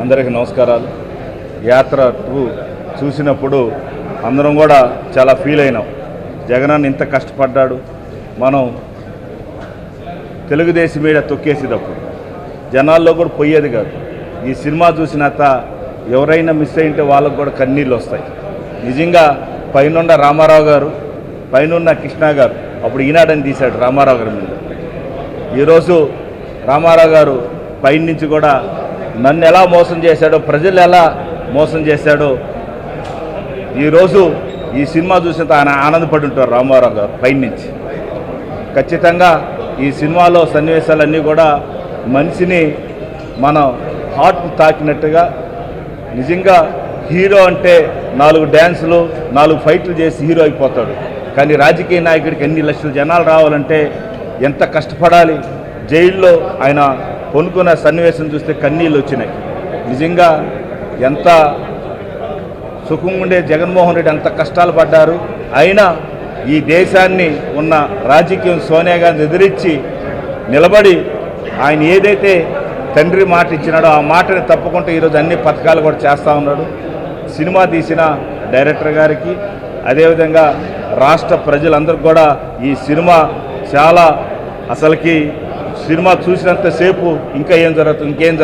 అందరికీ నమస్కారాలు. యాత్ర 2 చూసినప్పుడు అందరం కూడా చాలా ఫీల్ అయినాం. జగనన్న ఇంత కష్టపడ్డాడు, మనం తెలుగుదేశం మీద తొక్కేసేటప్పుడు జనాల్లో కూడా పోయేది కాదు. ఈ సినిమా చూసినాక ఎవరైనా మిస్ అయింటే వాళ్ళకు కూడా కన్నీళ్ళు వస్తాయి. నిజంగా పైనున్న రామారావు గారు, పైనున్న కృష్ణ గారు అప్పుడు ఈనాడని తీశాడు రామారావు గారి మీద. ఈరోజు రామారావు గారు పైన నుంచి కూడా నన్ను ఎలా మోసం చేశాడో, ప్రజలు ఎలా మోసం చేశాడో ఈరోజు ఈ సినిమా చూసినంత ఆయన ఆనందపడి ఉంటారు రామారావు గారు పైన నుంచి. ఖచ్చితంగా ఈ సినిమాలో సన్నివేశాలన్నీ కూడా మనిషిని మన హార్ట్ తాకినట్టుగా, నిజంగా హీరో అంటే 4 డ్యాన్సులు 4 ఫైట్లు చేసి హీరో అయిపోతాడు. కానీ రాజకీయ నాయకుడికి ఎన్ని లక్షల జనాలు రావాలంటే ఎంత కష్టపడాలి. జైల్లో ఆయన పొనుకున్న సన్నివేశం చూస్తే కన్నీళ్ళు వచ్చినాయి. నిజంగా ఎంత సుఖంగా ఉండే జగన్మోహన్ రెడ్డి అంత కష్టాలు పడ్డారు. అయినా ఈ దేశాన్ని ఉన్న రాజకీయం సోనియా గాంధీ ఎదిరించి నిలబడి ఆయన ఏదైతే తండ్రి మాట ఇచ్చినాడో ఆ మాటని తప్పకుండా ఈరోజు అన్ని పథకాలు కూడా చేస్తూ ఉన్నాడు. సినిమా తీసిన డైరెక్టర్ గారికి, అదేవిధంగా రాష్ట్ర ప్రజలందరికీ కూడా ఈ సినిమా చాలా అసలుకి సినిమా చూసినంతసేపు ఇంకేం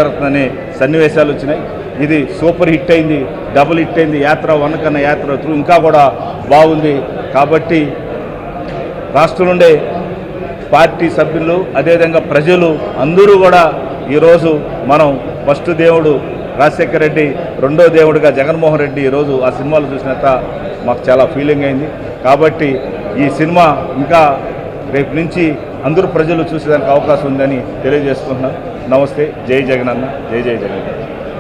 జరుగుతుందనే సన్నివేశాలు వచ్చినాయి. ఇది సూపర్ హిట్ అయింది, డబుల్ హిట్ అయింది. యాత్ర 1 కన్నా యాత్ర 2 ఇంకా కూడా బాగుంది. కాబట్టి రాష్ట్రం నుండే పార్టీ సభ్యులు, అదేవిధంగా ప్రజలు అందరూ కూడా ఈరోజు మనం ఫస్ట్ దేవుడు రాజశేఖర రెడ్డి, రెండో దేవుడిగా జగన్మోహన్ రెడ్డి ఈరోజు ఆ సినిమాలు చూసినంత మాకు చాలా ఫీలింగ్ అయింది. కాబట్టి ఈ సినిమా ఇంకా రేపు నుంచి అందరూ ప్రజలు చూసేదానికి అవకాశం ఉందని తెలియజేసుకుంటున్నాను. నమస్తే. జై జగనన్న, జై జై జగన్.